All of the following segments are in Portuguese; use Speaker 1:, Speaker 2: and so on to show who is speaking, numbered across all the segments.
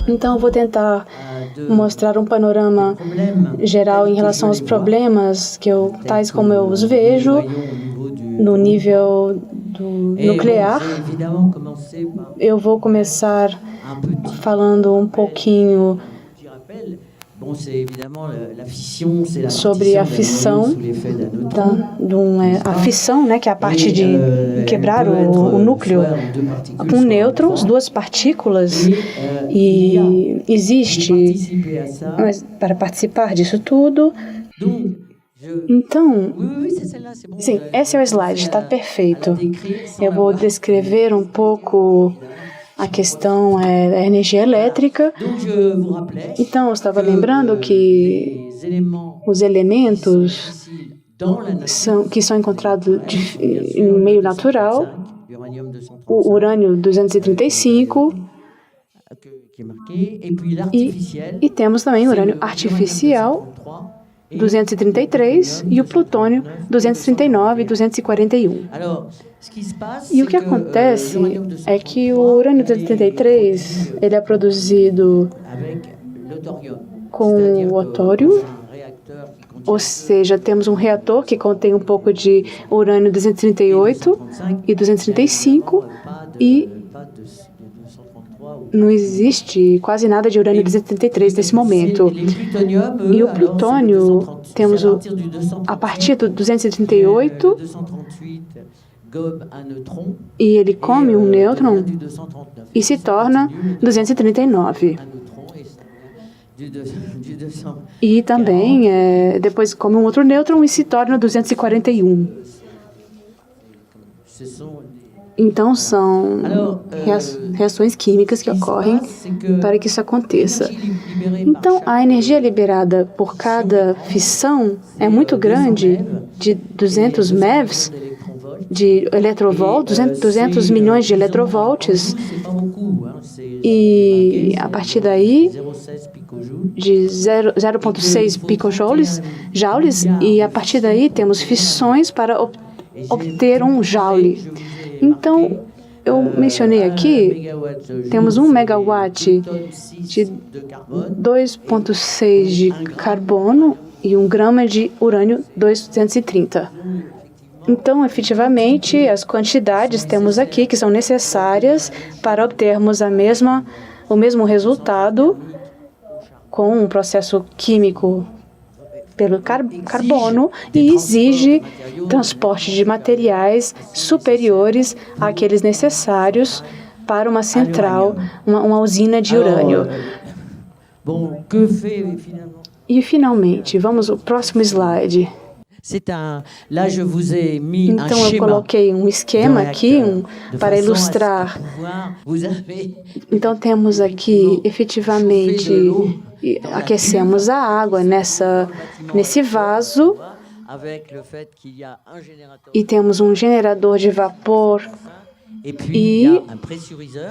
Speaker 1: Então, eu vou tentar mostrar um panorama geral em relação aos problemas tais como eu os vejo no nível nuclear. Eu vou começar falando um pouquinho sobre a fissão, a fissão, né, que é a parte de quebrar o núcleo com nêutrons, duas partículas, e existe, mas para participar disso tudo. Então, sim, esse é o slide, está perfeito. Eu vou descrever um pouco a questão da energia elétrica. Então, eu estava lembrando que os elementos que são encontrados em meio natural, o urânio 235, e temos também o urânio artificial 233 e o plutônio 239 e 241. E o que acontece é que o urânio 233 ele é produzido com o otório, ou seja, temos um reator que contém um pouco de urânio 238 e 235 e não existe quase nada de urânio 233 nesse momento. E o plutônio, temos a partir do 238, e ele come um nêutron e se torna 239. E também, depois come um outro nêutron e se torna 241. Então, são reações químicas que ocorrem para que isso aconteça. Então, a energia liberada por cada fissão é muito grande, de 200 MeVs, de eletrovolts, 200 milhões de eletrovolts, e a partir daí, de 0,6 picojoules, e a partir daí temos fissões para obter um joule. Então, eu mencionei aqui, temos 1 megawatt de 2,6 de carbono e 1 grama de urânio 230. Então, efetivamente, as quantidades temos aqui que são necessárias para obtermos o mesmo resultado com um processo químico pelo carbono e exige transporte de materiais superiores àqueles necessários para uma central, uma usina de urânio. E, finalmente, vamos ao próximo slide. Então, eu coloquei um esquema aqui para ilustrar. Então, temos aqui, efetivamente, aquecemos a água nesse vaso e temos um gerador de vapor e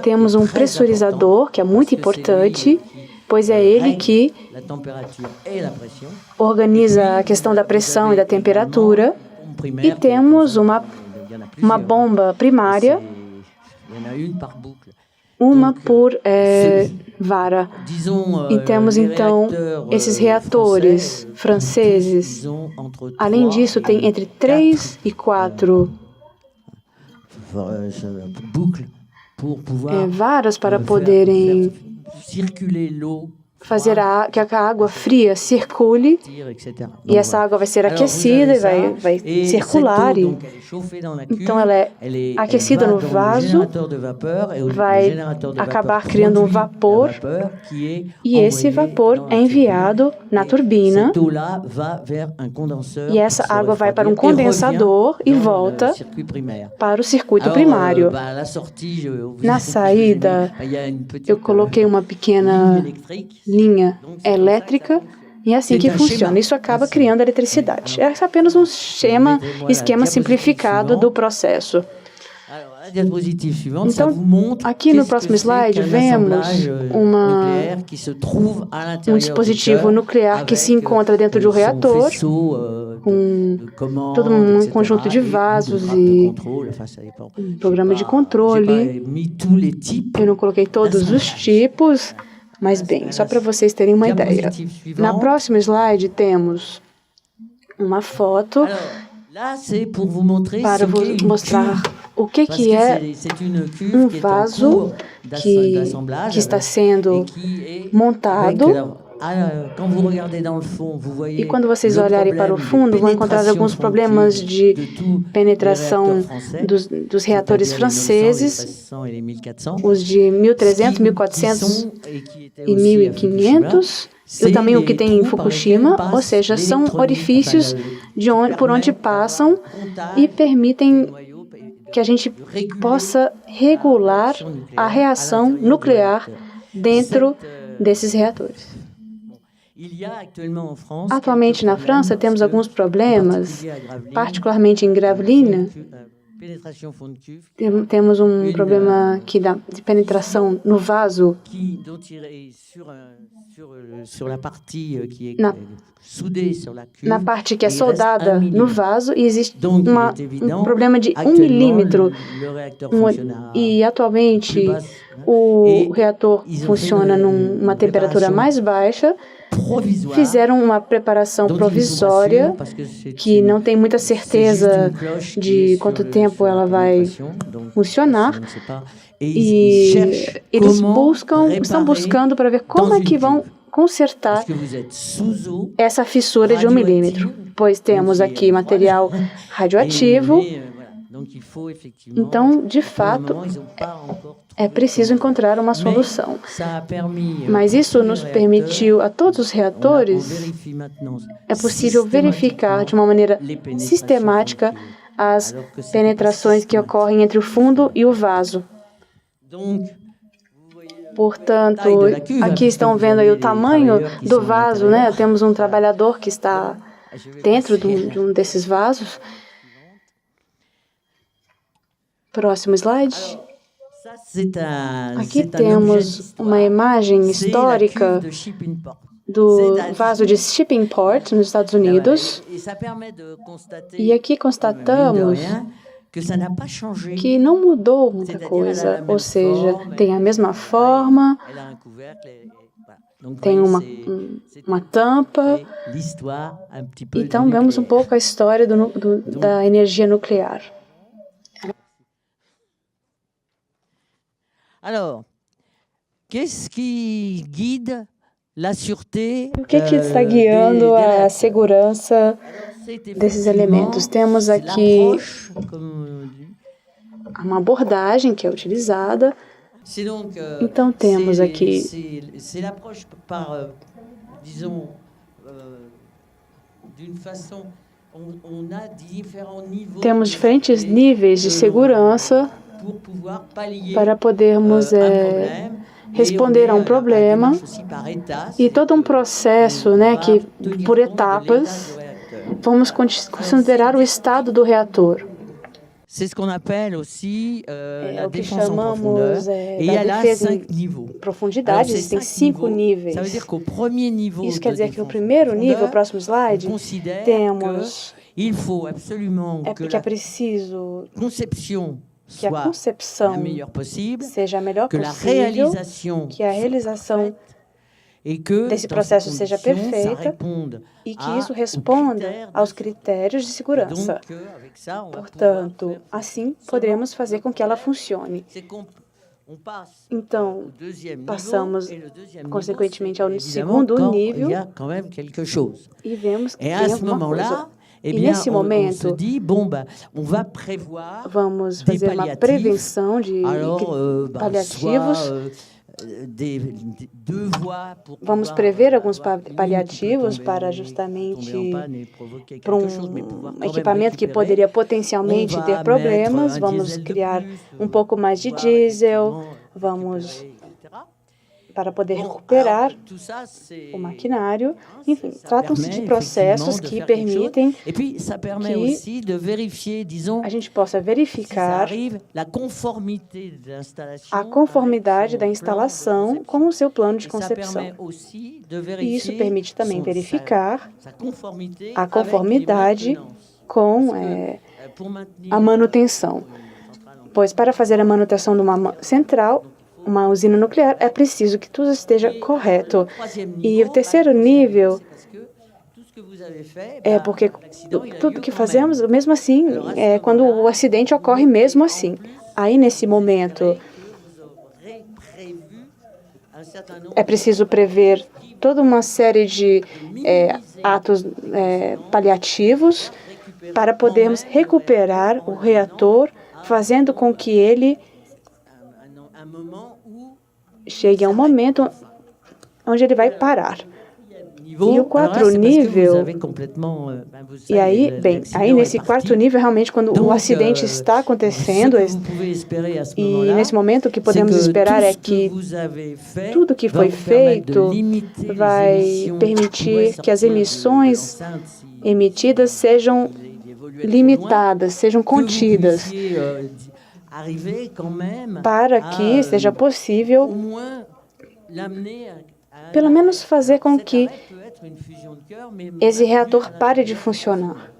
Speaker 1: temos um pressurizador, que é muito importante, pois é ele que organiza a questão da pressão e da temperatura. E temos uma bomba primária, uma por vara. E temos, então, esses reatores franceses. Além disso, tem entre 3 e 4 varas para poderem fazer que a água fria circule, e essa água vai ser aquecida e vai circular. Então, ela é aquecida no vaso, vai acabar criando um vapor, e esse vapor é enviado na turbina, e essa água vai para um condensador e volta para o circuito primário. Na saída, eu coloquei uma pequena linha elétrica, e é assim que funciona. Isso acaba criando eletricidade. É apenas um esquema simplificado do processo. Então, aqui no próximo slide, vemos um dispositivo nuclear que se encontra dentro de um reator, todo um conjunto de vasos e um programa de controle. Eu não coloquei todos os tipos, mais bem, só para vocês terem uma ideia. Na próxima slide temos uma foto para vos mostrar o que é um vaso que está sendo montado. E quando vocês olharem para o fundo, vão encontrar alguns problemas de penetração dos reatores franceses, os de 1300, 1400 e 1500, e também o que tem em Fukushima, ou seja, são orifícios por onde passam e permitem que a gente possa regular a reação nuclear dentro desses reatores. Atualmente, na França, temos alguns problemas, particularmente em Gravelines. Temos um problema de penetração no vaso, na parte que é soldada no vaso, e existe um problema de 1 milímetro. E atualmente o reator funciona numa temperatura mais baixa. Fizeram uma preparação provisória que não tem muita certeza de quanto tempo ela vai funcionar. E eles estão buscando para ver como é que vão consertar essa fissura de 1 milímetro, pois temos aqui material radioativo. Então, de fato, é preciso encontrar uma solução. Mas isso nos permitiu, a todos os reatores, é possível verificar de uma maneira sistemática as penetrações que ocorrem entre o fundo e o vaso. Portanto, aqui estão vendo aí o tamanho do vaso, né? Temos um trabalhador que está dentro de um desses vasos. Próximo slide. Aqui temos uma imagem histórica do vaso de Shippingport, nos Estados Unidos. E aqui constatamos que não mudou muita coisa, ou seja, tem a mesma forma, tem uma tampa. Então, vemos um pouco a história da energia nuclear.
Speaker 2: Alors, qu'est-ce qui guide la sûreté?
Speaker 1: O que está guiando a segurança desses elementos? Temos aqui uma abordagem que é utilizada. Então, temos aqui temos diferentes níveis de segurança para podermos responder a um problema e todo um processo, né, que por etapas vamos considerar o estado do reator. É o que chamamos da defesa em profundidade. Existem 5 níveis. Isso quer dizer que o primeiro nível, próximo slide, temos que é preciso que a concepção seja a melhor possível, que a realização desse processo seja perfeita e que isso responda aos critérios de segurança. Portanto, assim poderemos fazer com que ela funcione. Então, passamos, consequentemente, ao segundo nível e vemos que tem alguma coisa. E nesse momento, vamos fazer uma prevenção de paliativos. Vamos prever alguns paliativos para justamente para um equipamento que poderia potencialmente ter problemas. Vamos criar um pouco mais de diesel, para poder recuperar o maquinário. Enfim, tratam-se de processos que permitem que a gente possa verificar a conformidade da instalação com o seu plano de concepção. E isso permite também verificar a conformidade com a manutenção. Pois para fazer a manutenção de uma central, uma usina nuclear, é preciso que tudo esteja correto. E o terceiro nível é porque tudo que fazemos, mesmo assim, é quando o acidente ocorre mesmo assim. Aí, nesse momento, é preciso prever toda uma série de atos paliativos para podermos recuperar o reator, fazendo com que ele chegue a um momento onde ele vai parar. E o quarto nível, e aí, bem, aí nesse quarto nível, realmente, quando o acidente está acontecendo, e nesse momento o que podemos esperar é que tudo que foi feito vai permitir que as emissões emitidas sejam limitadas, sejam contidas, para que seja possível pelo menos fazer com que esse reator pare de funcionar.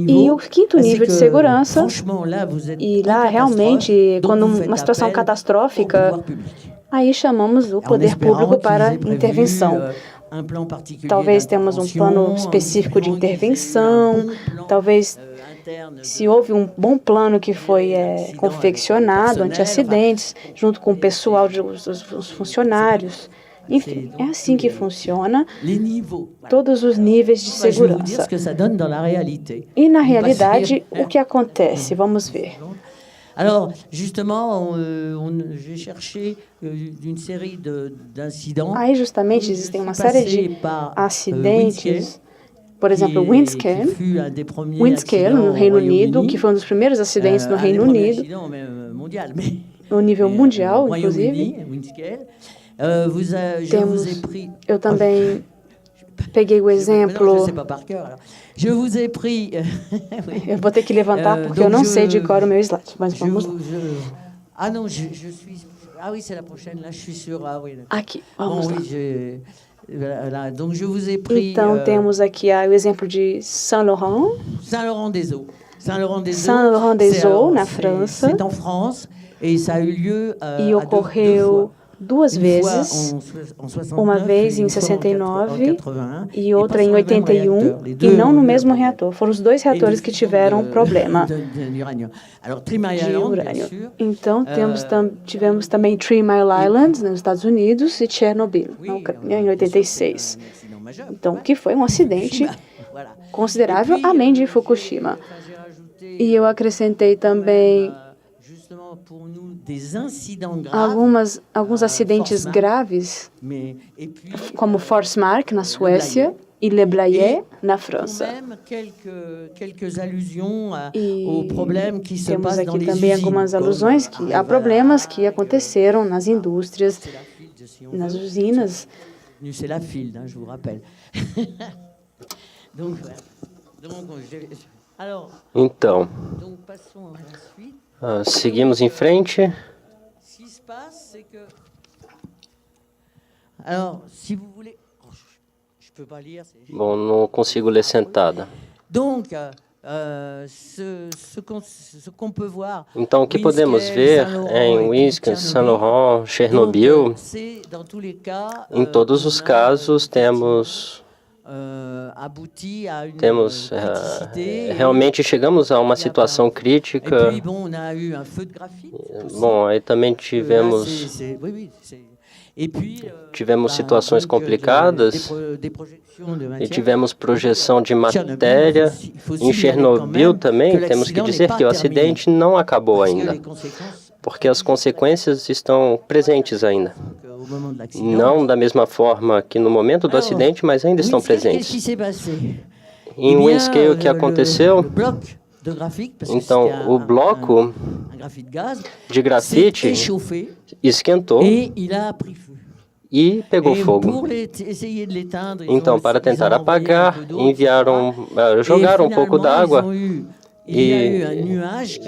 Speaker 1: E o quinto nível de segurança, e lá realmente, quando uma situação catastrófica, aí chamamos o poder público para intervenção. Talvez temos um plano específico de intervenção, talvez se houve um bom plano que foi confeccionado anti-acidentes, junto com o pessoal, os funcionários. Enfim, é assim que funciona todos os níveis de segurança. E, na realidade, o que acontece? Vamos ver.
Speaker 2: Alors, justement, j'ai cherché une série d'incidents.
Speaker 1: Aí, justamente, existem uma série de acidentes. Por exemplo, Windscale, no Reino Unido, que foi um dos primeiros acidentes no Reino Unido, no nível mundial, inclusive. Eu também peguei o exemplo. Eu vou ter que levantar porque eu não sei de cor o meu slide, mas vamos lá. Aqui, vamos lá. Então, temos aqui o exemplo de Saint-Laurent. Saint-Laurent-des-Eaux, na França. E ocorreu duas vezes, uma vez em 69 e outra em 81, e não no mesmo reator. Foram os dois reatores que tiveram problema de urânio. Então, tivemos também Three Mile Island, nos Estados Unidos, e Chernobyl, na Ucrânia, em 86. Então, que foi um acidente considerável, além de Fukushima. E eu acrescentei também alguns acidentes graves, como Forsmark, na Suécia, e Le Blayais, na França. E temos aqui também algumas alusões a problemas que aconteceram nas indústrias, nas usinas.
Speaker 3: Então, seguimos em frente. Bom, não consigo ler sentada. Então, o que podemos ver em Windscale, Saint-Laurent, Chernobyl, em todos os casos realmente chegamos a uma situação crítica. Bom, aí também tivemos situações complicadas e tivemos projeção de matéria. Em Chernobyl também temos que dizer que o acidente não acabou ainda, porque as consequências estão presentes ainda. Não da mesma forma que no momento do acidente, mas ainda estão presentes. Em Windscale, o que aconteceu? Então, o bloco de grafite esquentou e pegou fogo. Então, para tentar apagar, jogaram um pouco d'água e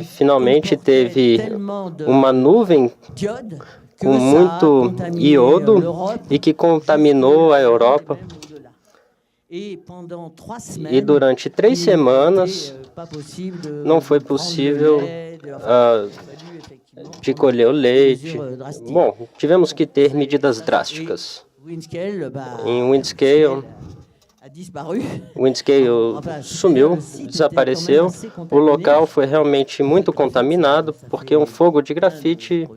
Speaker 3: finalmente teve uma nuvem com muito iodo e que contaminou a Europa. E durante 3 semanas não foi possível de colher o leite. Bom, tivemos que ter medidas drásticas. Em Windscale, sumiu, desapareceu. O local foi realmente muito contaminado porque um fogo de grafite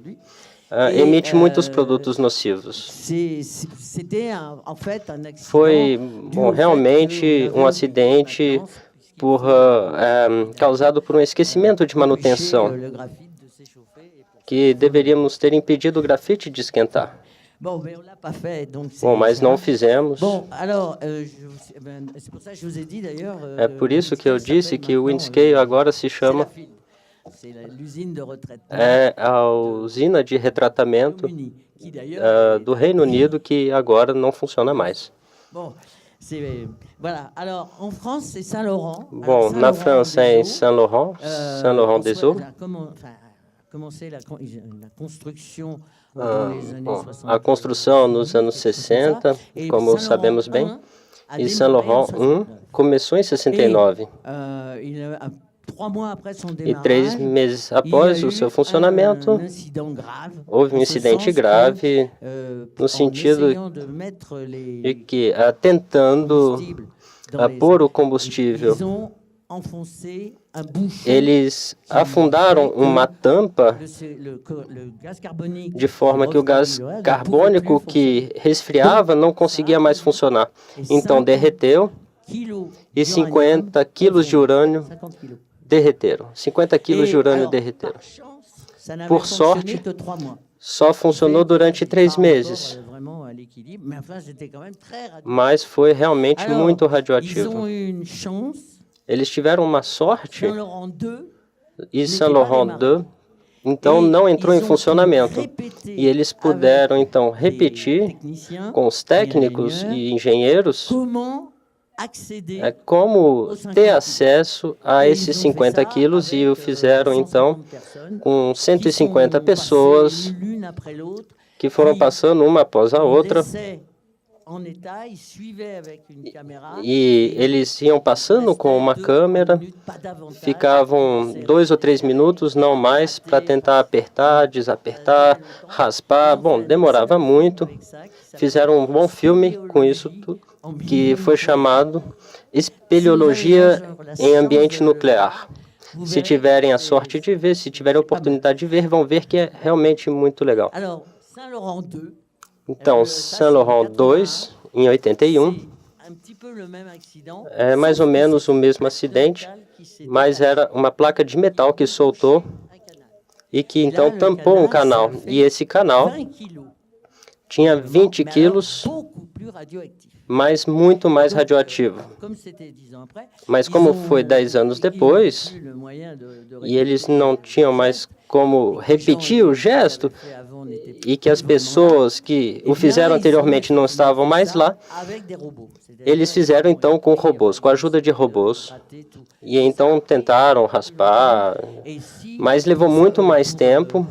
Speaker 3: emite muitos produtos nocivos. Foi realmente um acidente causado por um esquecimento de manutenção, que deveríamos ter impedido o grafite de esquentar. Bom, mas não fizemos. É por isso que eu disse que o Windscale agora se chama a usina de retratamento do Reino Unido, que agora não funciona mais. Bom, na França é em Saint-Laurent, Saint-Laurent-des-Eaux. A construção nos anos 60, como sabemos bem, e Saint-Laurent 1 começou em 69. E 3 meses após o seu funcionamento, houve um incidente grave, no sentido de que, tentando pôr o combustível, eles afundaram uma tampa de forma que o gás carbônico que resfriava não conseguia mais funcionar. Então derreteu e 50 quilos de urânio derreteram. 50 quilos de urânio derreteram. Por sorte, só funcionou durante 3 meses. Mas foi realmente muito radioativo. Eles tiveram uma sorte e Saint-Laurent 2, então, não entrou em funcionamento. E eles puderam, então, repetir com os técnicos e engenheiros como ter acesso a esses 50 quilos, e o fizeram, então, com 150 pessoas que foram passando uma após a outra. E eles iam passando com uma câmera, ficavam 2 ou 3 minutos, não mais, para tentar apertar, desapertar, raspar. Bom, demorava muito. Fizeram um bom filme com isso tudo, que foi chamado Espeleologia em Ambiente Nuclear. Se tiverem a sorte de ver, se tiverem a oportunidade de ver, vão ver que é realmente muito legal. Então, Saint-Laurent 2, em 81, é mais ou menos o mesmo acidente, mas era uma placa de metal que soltou e que então tampou um canal. E esse canal tinha 20 quilos, mas muito mais radioativo. Mas como foi 10 anos depois, e eles não tinham mais como repetir o gesto, e que as pessoas que o fizeram anteriormente não estavam mais lá, eles fizeram então com robôs, com a ajuda de robôs. E então tentaram raspar, mas levou muito mais tempo,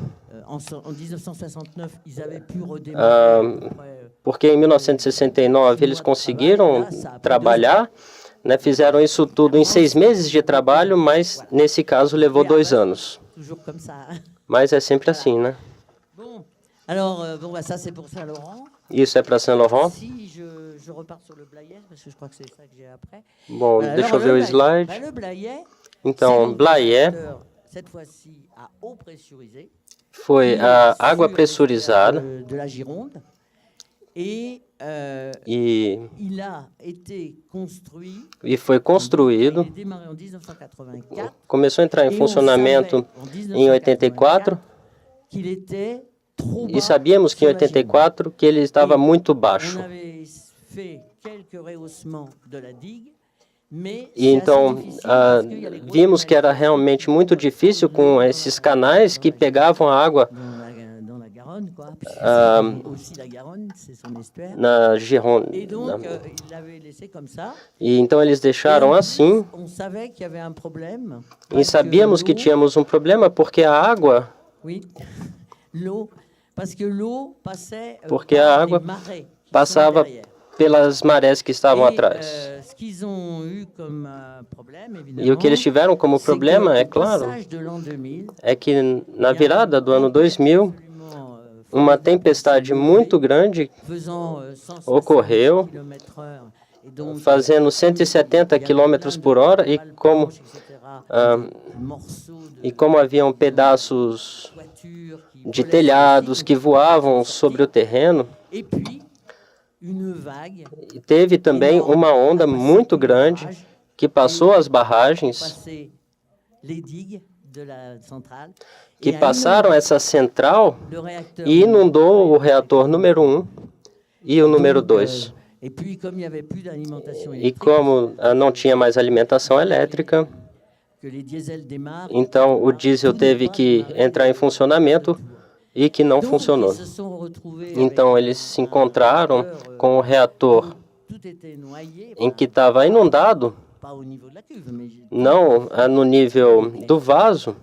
Speaker 3: porque em 1969 eles conseguiram trabalhar, né, fizeram isso tudo em 6 meses de trabalho, mas nesse caso levou 2 anos. Mas é sempre assim, né? Isso é para Saint-Laurent. Bom, deixa eu ver o slide. Então, Blayais foi a água pressurizada e foi construído, começou a entrar em funcionamento em 84, e sabíamos que em 84 que ele estava muito baixo. E então, vimos que era realmente muito difícil com esses canais que pegavam a água na Gironde. E então eles deixaram assim, e sabíamos que tínhamos um problema porque a água passava pelas marés que estavam atrás. E o que eles tiveram como problema, é claro, é que na virada do ano 2000, uma tempestade muito grande ocorreu, fazendo 170 km por hora, e como haviam pedaços de telhados que voavam sobre o terreno, teve também uma onda muito grande que passou as barragens, que passaram essa central e inundou o reator número 1 e o número 2. E como não tinha mais alimentação elétrica, então o diesel teve que entrar em funcionamento e que não funcionou. Então eles se encontraram com o reator em que estava inundado, não no nível do vaso,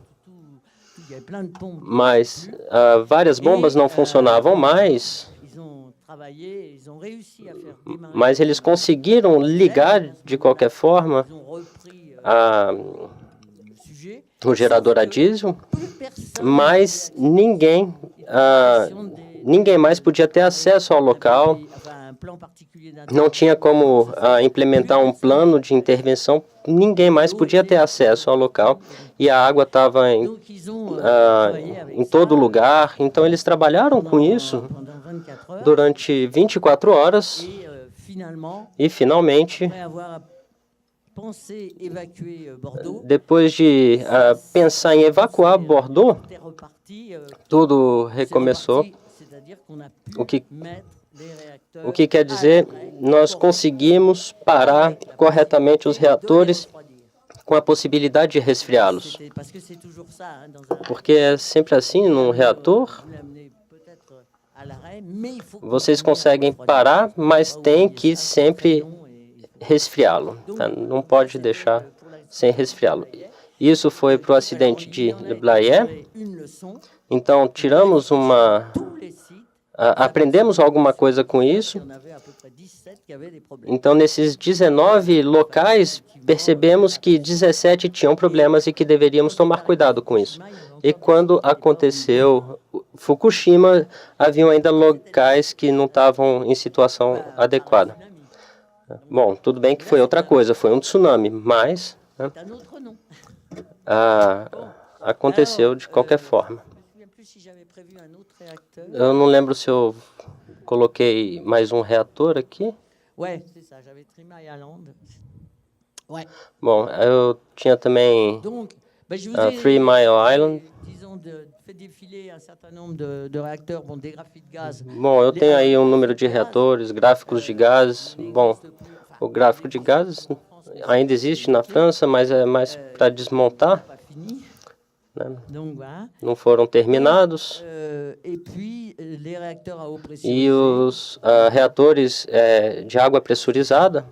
Speaker 3: mas várias bombas não funcionavam mais, mas eles conseguiram ligar de qualquer forma o gerador a diesel, mas ninguém mais podia ter acesso ao local, não tinha como implementar um plano de intervenção, ninguém mais podia ter acesso ao local e a água estava em todo lugar. Então eles trabalharam com isso durante 24 horas e finalmente, depois de pensar em evacuar Bordeaux, tudo recomeçou. O que quer dizer, nós conseguimos parar corretamente os reatores com a possibilidade de resfriá-los. Porque é sempre assim, num reator, vocês conseguem parar, mas tem que sempre resfriá-lo. Tá? Não pode deixar sem resfriá-lo. Isso foi para o acidente de Le Blayais. Então, tiramos aprendemos alguma coisa com isso. Então, nesses 19 locais, percebemos que 17 tinham problemas e que deveríamos tomar cuidado com isso. E quando aconteceu Fukushima, haviam ainda locais que não estavam em situação adequada. Bom, tudo bem que foi outra coisa, foi um tsunami, mas aconteceu de qualquer forma. Eu não lembro se eu coloquei mais um reator aqui. Bom, eu tinha também Three Mile Island. Bom, eu tenho aí um número de reatores, gráficos de gás. Bom, o gráfico de gás ainda existe na França, mas é mais para desmontar. Né? Não foram terminados. E os reatores de água pressurizada.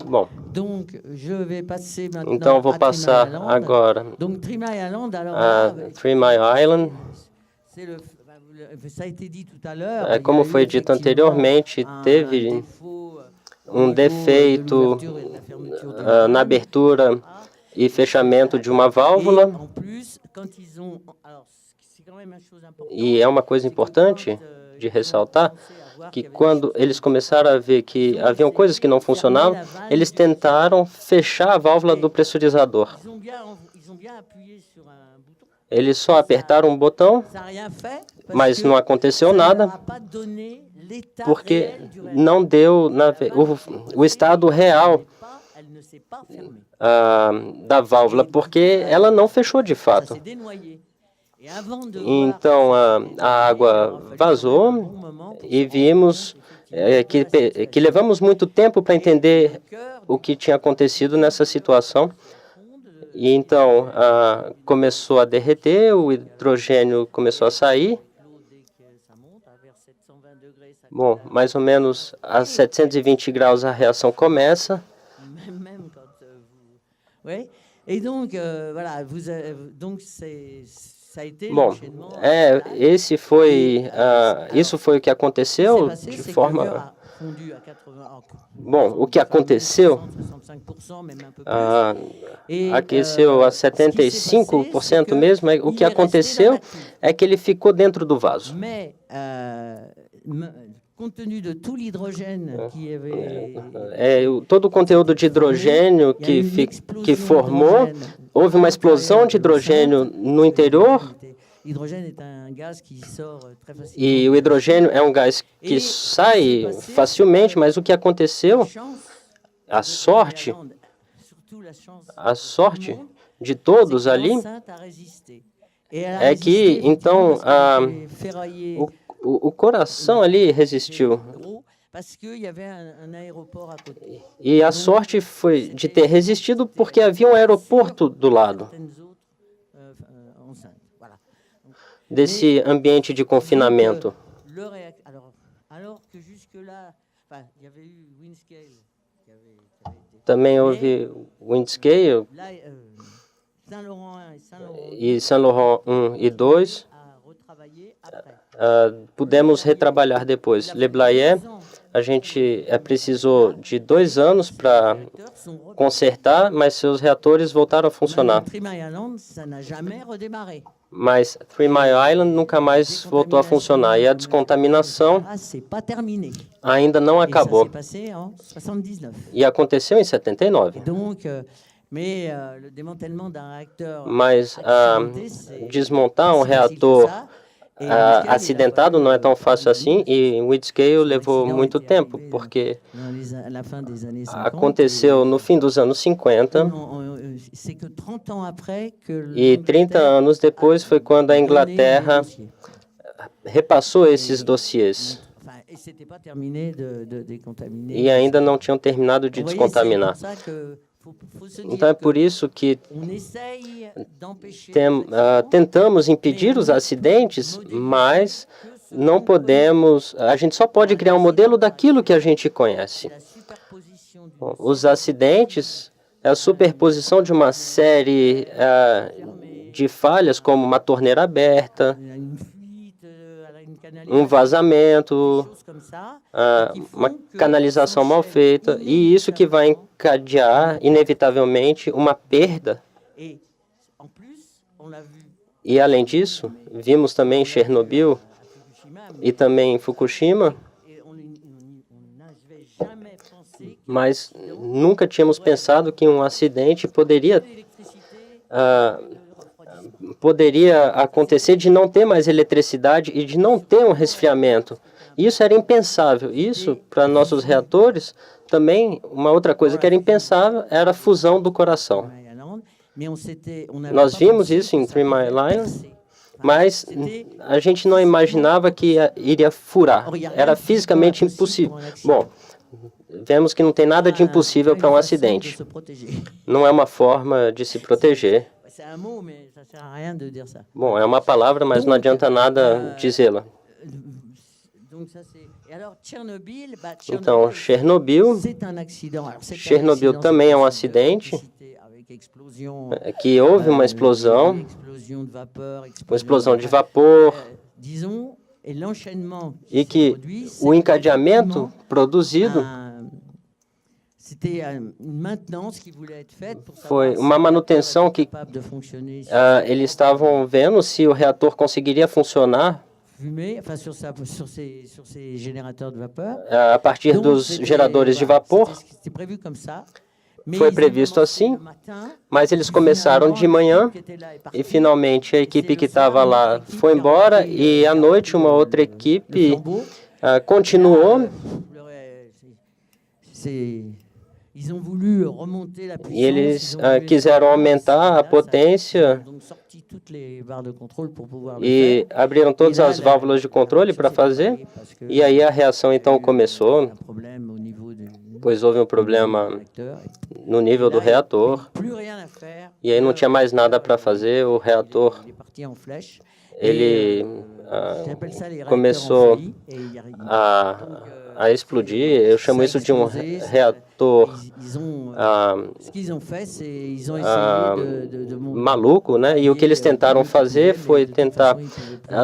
Speaker 3: Bom, então vou passar agora a Three Mile Island. Como foi dito anteriormente, teve um defeito na abertura e fechamento de uma válvula. E é uma coisa importante de ressaltar que quando eles começaram a ver que haviam coisas que não funcionavam, eles tentaram fechar a válvula do pressurizador. Eles só apertaram um botão, mas não aconteceu nada, porque não deu o estado real da válvula, porque ela não fechou de fato. Então, a água vazou e vimos que levamos muito tempo para entender o que tinha acontecido nessa situação. E então, começou a derreter, o hidrogênio começou a sair. Bom, mais ou menos a 720 graus a reação começa. Bom, isso foi o que aconteceu de forma... Bom, o que aconteceu aqueceu a 75% mesmo. O que aconteceu é que ele ficou dentro do vaso. Todo o conteúdo de hidrogênio que formou, houve uma explosão de hidrogênio no interior. E o hidrogênio é um gás que sai facilmente, mas o que aconteceu, a sorte de todos ali, é que, então, o coração ali resistiu. E a sorte foi de ter resistido porque havia um aeroporto do lado desse ambiente de confinamento. Também houve Windscale e Saint Laurent 1 e 2. Pudemos retrabalhar depois. Le Blayais, a gente precisou de 2 anos para consertar, mas seus reatores voltaram a funcionar. Mas Three Mile Island nunca mais voltou a funcionar. E a descontaminação ainda não acabou. E aconteceu em 79. Mas desmontar um reator acidentado não é tão fácil assim, e o Windscale levou muito tempo, porque aconteceu no fim dos anos 50, e 30 anos depois foi quando a Inglaterra repassou esses dossiês. E ainda não tinham terminado de descontaminar. Então é por isso que tentamos impedir os acidentes, mas não podemos. A gente só pode criar um modelo daquilo que a gente conhece. Bom, os acidentes é a superposição de uma série de falhas, como uma torneira aberta, um vazamento, uma canalização mal feita, e isso que vai encadear, inevitavelmente, uma perda. E, além disso, vimos também Chernobyl e também Fukushima, mas nunca tínhamos pensado que um acidente poderia acontecer de não ter mais eletricidade e de não ter um resfriamento. Isso era impensável. Isso, para nossos reatores, também, uma outra coisa que era impensável era a fusão do coração. Nós vimos isso em Three Mile Island, mas a gente não imaginava que iria furar. Era fisicamente impossível. Bom, vemos que não tem nada de impossível para um acidente. Não é uma forma de se proteger. Bom, é uma palavra, mas não adianta nada dizê-la. Então, Chernobyl também é um acidente, que houve uma explosão de vapor, e que o encadeamento produzido foi uma manutenção que eles estavam vendo se o reator conseguiria funcionar a partir dos geradores de vapor. Foi previsto assim, mas eles começaram de manhã e, finalmente, a equipe que estava lá foi embora e, à noite, uma outra equipe continuou. E eles quiseram aumentar a potência e abriram todas as válvulas de controle para fazer. E aí a reação, então, começou, pois houve um problema no nível do reator. E aí não tinha mais nada para fazer. O reator, ele começou a explodir. Eu chamo isso de um reator maluco, né? E o que eles tentaram fazer foi tentar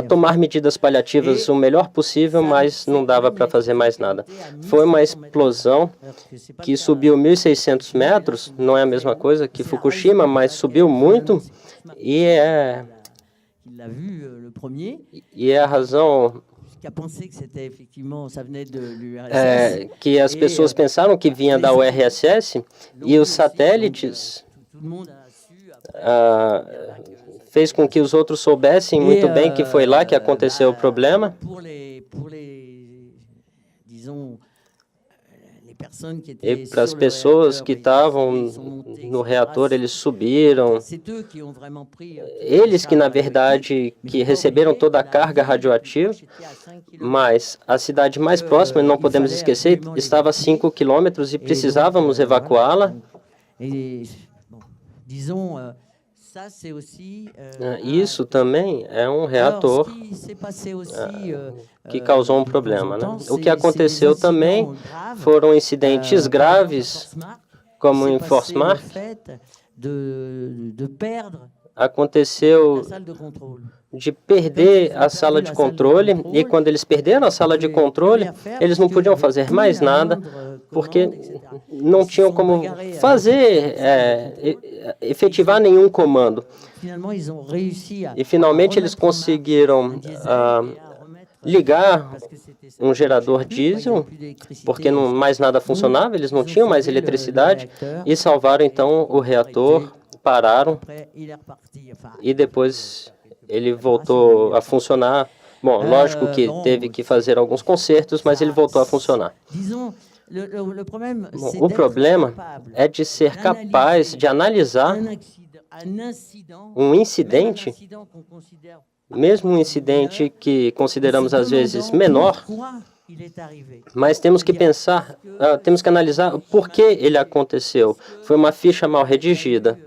Speaker 3: tomar medidas paliativas o melhor possível, mas não dava para fazer mais nada. Foi uma explosão que subiu 1.600 metros, não é a mesma coisa que Fukushima, mas subiu muito, e é a razão que as pessoas pensaram que vinha da URSS, e os satélites fez com que os outros soubessem muito bem que foi lá que aconteceu o problema. E para as pessoas que estavam no reator, eles subiram. Eles que, na verdade, que receberam toda a carga radioativa, mas a cidade mais próxima, não podemos esquecer, estava a 5 quilômetros e precisávamos evacuá-la. Isso também é um reator que causou um problema, né? O que aconteceu também foram incidentes graves, como em Forsmark. Aconteceu de perder a sala de controle, e quando eles perderam a sala de controle, eles não podiam fazer mais nada, porque não tinham como fazer, efetivar nenhum comando. E finalmente eles conseguiram ligar um gerador diesel, porque mais nada funcionava, eles não tinham mais eletricidade, e salvaram então o reator, pararam, e depois ele voltou a funcionar. Bom, lógico que teve que fazer alguns consertos, mas ele voltou a funcionar. Bom, o problema é de ser capaz de analisar um incidente, mesmo um incidente que consideramos às vezes menor, mas temos que pensar, temos que analisar o porquê ele aconteceu. Foi uma ficha mal redigida,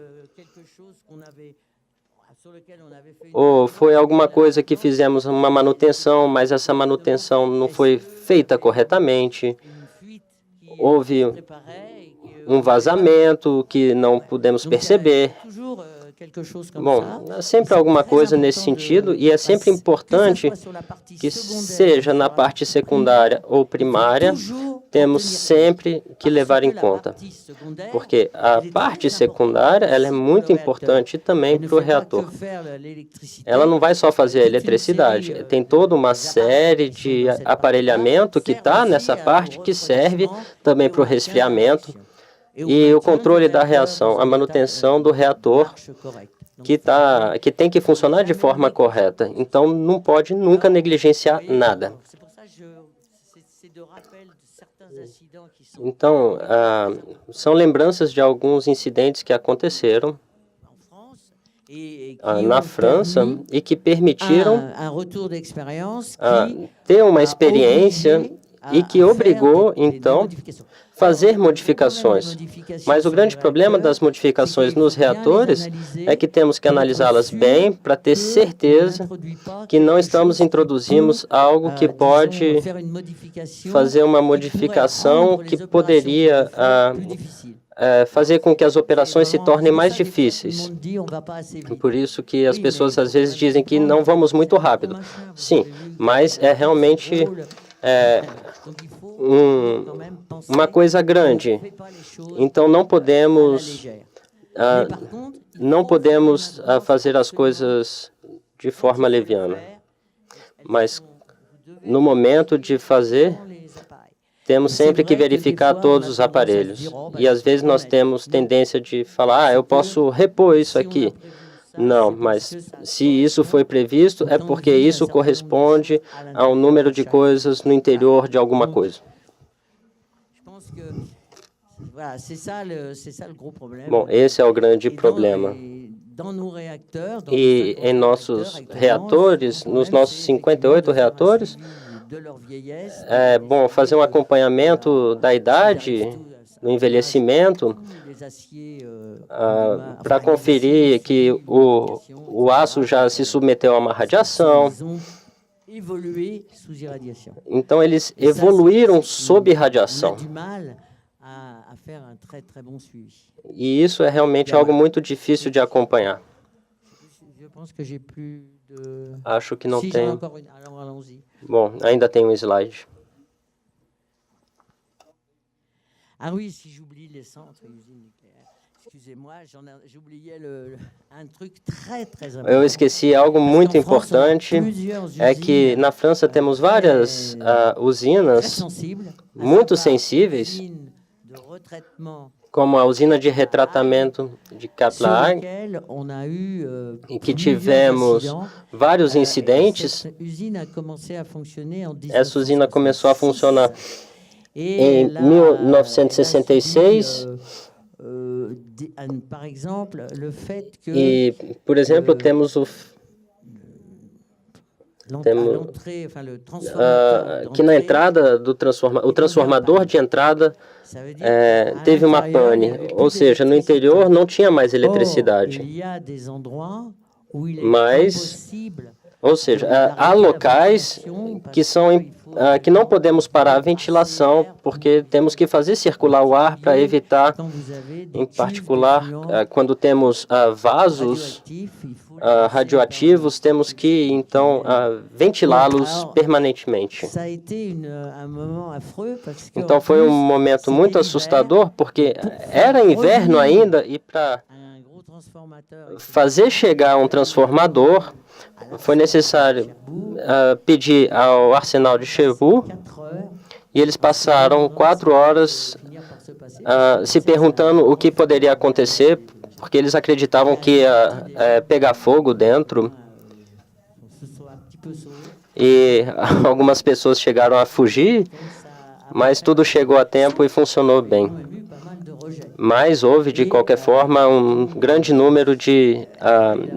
Speaker 3: ou foi alguma coisa que fizemos uma manutenção, mas essa manutenção não foi feita corretamente, houve um vazamento que não pudemos perceber. Bom, sempre alguma coisa nesse sentido, e é sempre importante que seja na parte secundária ou primária, temos sempre que levar em conta, porque a parte secundária ela é muito importante também para o reator. Ela não vai só fazer a eletricidade, tem toda uma série de aparelhamento que está nessa parte que serve também para o resfriamento, e o controle da reação, a manutenção do reator que tem que funcionar de forma correta. Então, não pode nunca negligenciar nada. Então, são lembranças de alguns incidentes que aconteceram na França e que permitiram ter uma experiência e que obrigou, então, fazer modificações. Mas o grande problema das modificações nos reatores é que temos que analisá-las bem para ter certeza que não introduzimos algo que pode fazer uma modificação que poderia fazer com que as operações se tornem mais difíceis. Por isso que as pessoas às vezes dizem que não vamos muito rápido. Sim, mas é realmente uma coisa grande. Então não podemos fazer as coisas de forma leviana. Mas no momento de fazer, temos sempre que verificar todos os aparelhos. E às vezes nós temos tendência de falar, eu posso repor isso aqui. Não, mas se isso foi previsto, é porque isso corresponde ao número de coisas no interior de alguma coisa. Bom, esse é o grande problema. E em nossos reatores, nos nossos 58 reatores, é bom fazer um acompanhamento da idade, do envelhecimento, para conferir que o aço já se submeteu a uma radiação. Então, eles evoluíram sob radiação. E isso é realmente algo muito difícil de acompanhar. Acho que não tem. Bom, ainda tem um slide.
Speaker 2: Ah oui, si j'oublie les centres et usines nucléaires. Excusez-moi, j'oubliais un truc très important.
Speaker 3: Eu esqueci algo muito importante, é que na França temos várias usinas muito sensíveis, como a usina de retratamento de Catlag, em que tivemos vários incidentes. Essa usina começou a funcionar em 1966. E, por exemplo, temos que na entrada do o transformador de entrada teve uma pane, ou seja, no interior não tinha mais eletricidade. Mas, ou seja, há locais que não podemos parar a ventilação, porque temos que fazer circular o ar para evitar, em particular, quando temos vasos radioativos, temos que, então, ventilá-los permanentemente. Então, foi um momento muito assustador, porque era inverno ainda, e para fazer chegar um transformador, foi necessário pedir ao arsenal de Cherbourg, e eles passaram 4 horas se perguntando o que poderia acontecer, porque eles acreditavam que ia pegar fogo dentro. E algumas pessoas chegaram a fugir, mas tudo chegou a tempo e funcionou bem. Mas houve, de qualquer forma, um grande número de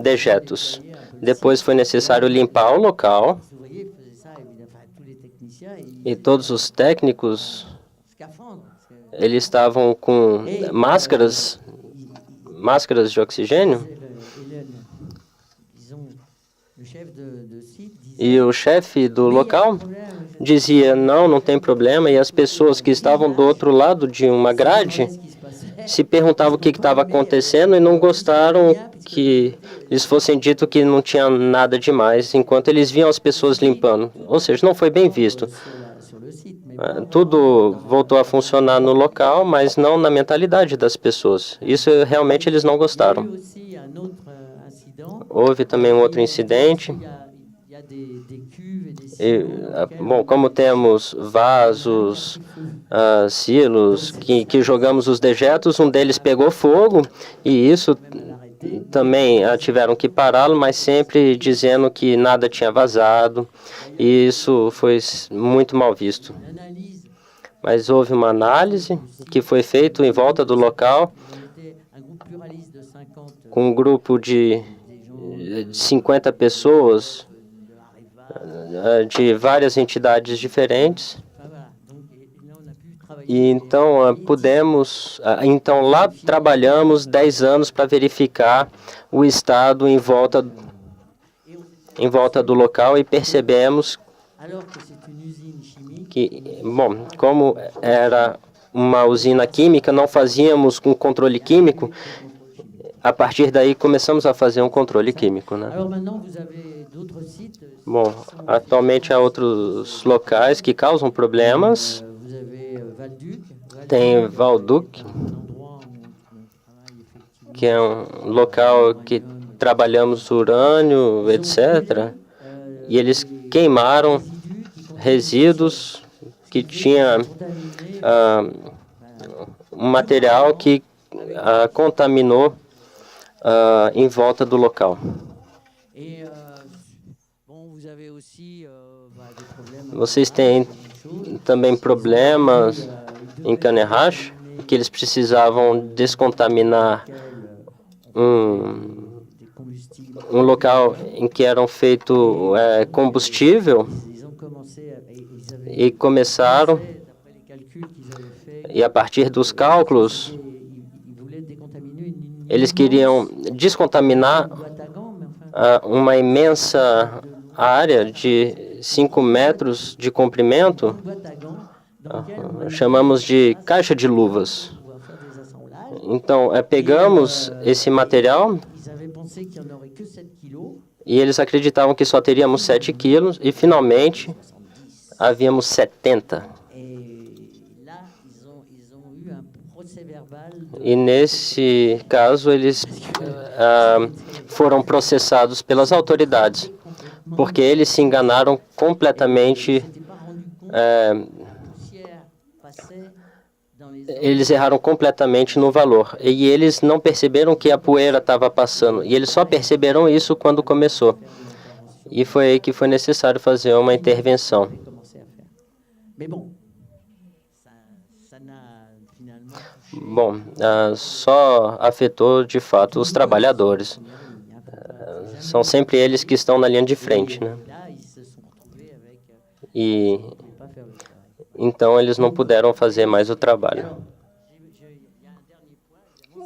Speaker 3: dejetos. Depois foi necessário limpar o local, e todos os técnicos, eles estavam com máscaras de oxigênio. E o chefe do local dizia, não tem problema, e as pessoas que estavam do outro lado de uma grade se perguntavam o que estava acontecendo e não gostaram que eles fossem dito que não tinha nada demais, enquanto eles viam as pessoas limpando. Ou seja, não foi bem visto. Tudo voltou a funcionar no local, mas não na mentalidade das pessoas. Isso realmente eles não gostaram. Houve também um outro incidente. E, bom, como temos vasos, silos, que jogamos os dejetos, um deles pegou fogo, e isso também tiveram que pará-lo, mas sempre dizendo que nada tinha vazado, e isso foi muito mal visto. Mas houve uma análise que foi feita em volta do local, com um grupo de 50 pessoas, de várias entidades diferentes. E então então lá trabalhamos 10 anos para verificar o estado em volta do local, e percebemos que, bom, como era uma usina química, não fazíamos um controle químico. A partir daí começamos a fazer um controle químico, né? Bom, atualmente há outros locais que causam problemas. Tem Valduc, que é um local que trabalhamos urânio, etc. E eles queimaram resíduos que tinha um material que contaminou em volta do local. Vocês têm também problemas em Cannerach, que eles precisavam descontaminar um local em que eram feito combustível, e começaram, e a partir dos cálculos, eles queriam descontaminar uma imensa área de 5 metros de comprimento, chamamos de caixa de luvas. Então, pegamos esse material e eles acreditavam que só teríamos 7 quilos e, finalmente, havíamos 70. E, nesse caso, eles foram processados pelas autoridades, porque eles se enganaram completamente. Eles erraram completamente no valor. E eles não perceberam que a poeira estava passando. E eles só perceberam isso quando começou. E foi aí que foi necessário fazer uma intervenção. Bom, só afetou, de fato, os trabalhadores. São sempre eles que estão na linha de frente, né? E então eles não puderam fazer mais o trabalho.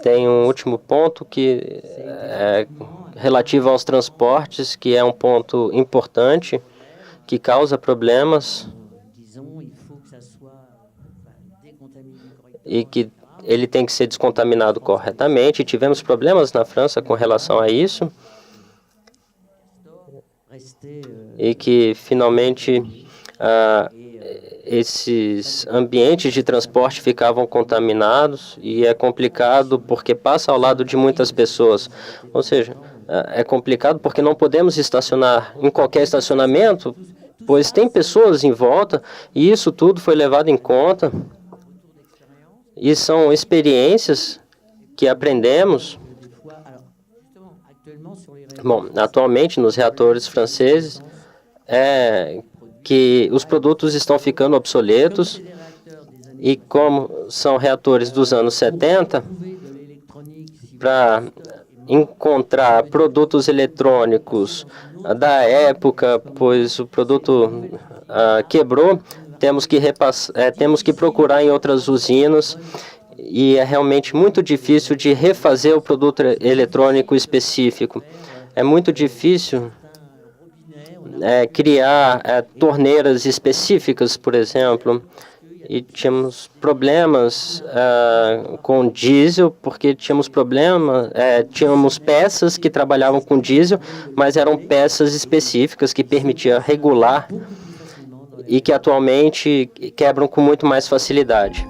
Speaker 3: Tem um último ponto que é relativo aos transportes, que é um ponto importante, que causa problemas e que ele tem que ser descontaminado corretamente. E tivemos problemas na França com relação a isso. E que, finalmente, esses ambientes de transporte ficavam contaminados e é complicado porque passa ao lado de muitas pessoas. Ou seja, é complicado porque não podemos estacionar em qualquer estacionamento, pois tem pessoas em volta e isso tudo foi levado em conta. E são experiências que aprendemos. Bom, atualmente, nos reatores franceses, que os produtos estão ficando obsoletos e como são reatores dos anos 70, para encontrar produtos eletrônicos da época, pois o produto quebrou, temos que procurar em outras usinas e é realmente muito difícil de refazer o produto eletrônico específico. É muito difícil criar torneiras específicas, por exemplo, e tínhamos problemas com diesel, porque tínhamos peças que trabalhavam com diesel, mas eram peças específicas que permitiam regular e que atualmente quebram com muito mais facilidade.